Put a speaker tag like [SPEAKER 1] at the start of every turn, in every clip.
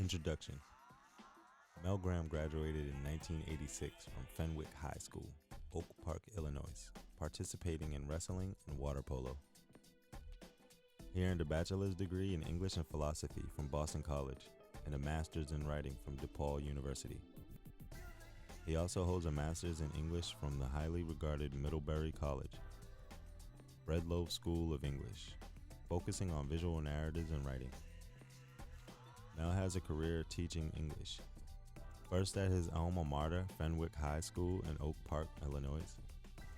[SPEAKER 1] Introduction. Mel Graham graduated in 1986 from Fenwick High School, Oak Park, Illinois, participating in wrestling and water polo. He earned a bachelor's degree in English and philosophy from Boston College and a master's in writing from DePaul University. He also holds a master's in English from the highly regarded Middlebury College, Bread Loaf School of English, focusing on visual narratives and writing. Mel has a career teaching English, first at his alma mater, Fenwick High School in Oak Park, Illinois,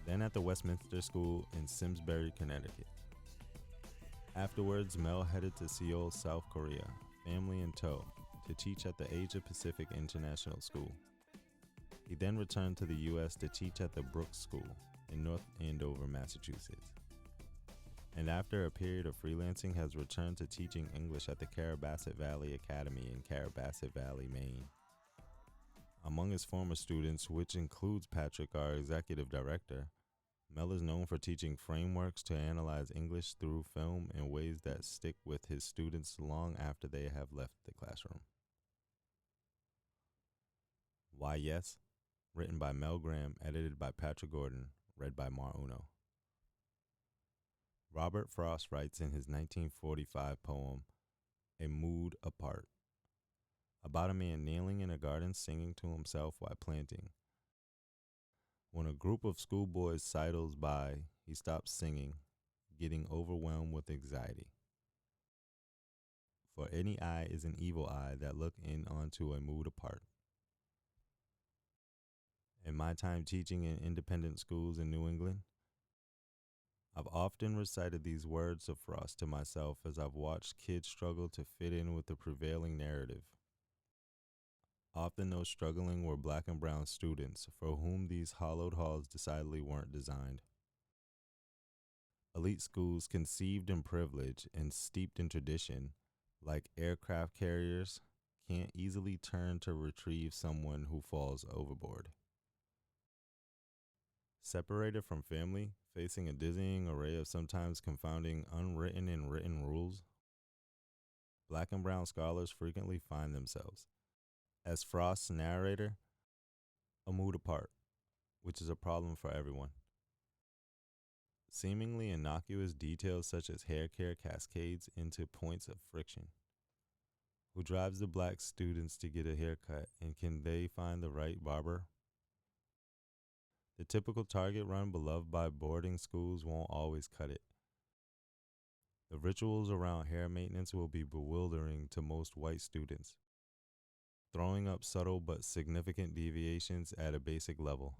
[SPEAKER 1] then at the Westminster School in Simsbury, Connecticut. Afterwards, Mel headed to Seoul, South Korea, family in tow, to teach at the Asia Pacific International School. He then returned to the U.S. to teach at the Brooks School in North Andover, Massachusetts. And after a period of freelancing, has returned to teaching English at the Carabasset Valley Academy in Carabasset Valley, Maine. Among his former students, which includes Patrick, our executive director, Mel is known for teaching frameworks to analyze English through film in ways that stick with his students long after they have left the classroom. Why Yes? Written by Mel Graham, edited by Patrick Gordon, read by Mar Uno. Robert Frost writes in his 1945 poem, A Mood Apart, about a man kneeling in a garden singing to himself while planting. When a group of schoolboys sidles by, he stops singing, getting overwhelmed with anxiety. For any eye is an evil eye that look in onto a mood apart. In my time teaching in independent schools in New England, I've often recited these words of Frost to myself as I've watched kids struggle to fit in with the prevailing narrative. Often those struggling were black and brown students for whom these hollowed halls decidedly weren't designed. Elite schools conceived in privilege and steeped in tradition, like aircraft carriers, can't easily turn to retrieve someone who falls overboard. Separated from family, facing a dizzying array of sometimes confounding unwritten and written rules, black and brown scholars frequently find themselves, as Frost's narrator, a mood apart, which is a problem for everyone. Seemingly innocuous details such as hair care cascades into points of friction. Who drives the black students to get a haircut, and can they find the right barber? The typical target run beloved by boarding schools won't always cut it. The rituals around hair maintenance will be bewildering to most white students, throwing up subtle but significant deviations at a basic level.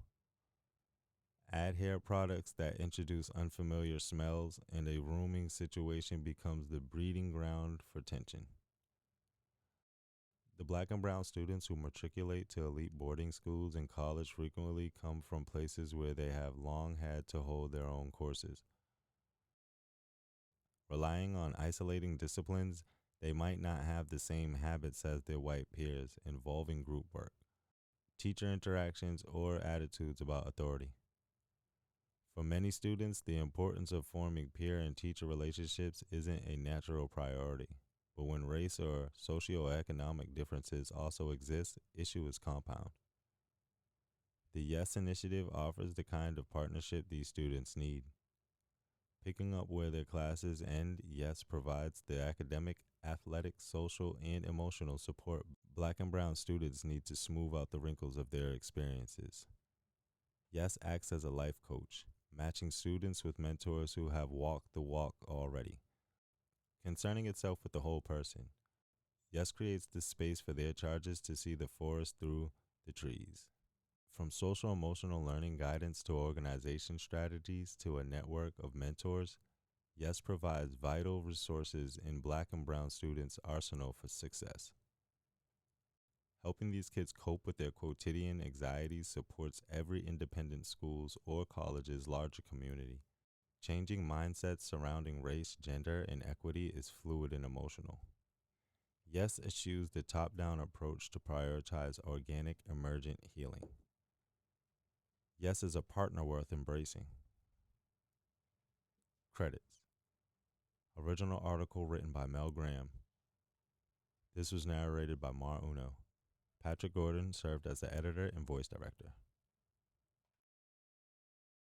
[SPEAKER 1] Add hair products that introduce unfamiliar smells, and a rooming situation becomes the breeding ground for tension. The black and brown students who matriculate to elite boarding schools and college frequently come from places where they have long had to hold their own courses. Relying on isolating disciplines, they might not have the same habits as their white peers involving group work, teacher interactions, or attitudes about authority. For many students, the importance of forming peer and teacher relationships isn't a natural priority. But when race or socioeconomic differences also exist, issue is compound. The Yes Initiative offers the kind of partnership these students need. Picking up where their classes end, Yes provides the academic, athletic, social, and emotional support black and brown students need to smooth out the wrinkles of their experiences. Yes acts as a life coach, matching students with mentors who have walked the walk already. Concerning itself with the whole person, Yes creates this space for their charges to see the forest through the trees. From social emotional learning guidance to organization strategies to a network of mentors, Yes provides vital resources in black and brown students' arsenal for success. Helping these kids cope with their quotidian anxieties supports every independent school's or college's larger community. Changing mindsets surrounding race, gender, and equity is fluid and emotional. Yes eschews the top-down approach to prioritize organic, emergent healing. Yes is a partner worth embracing. Credits. Original article written by Mel Graham. This was narrated by Mar Uno. Patrick Gordon served as the editor and voice director.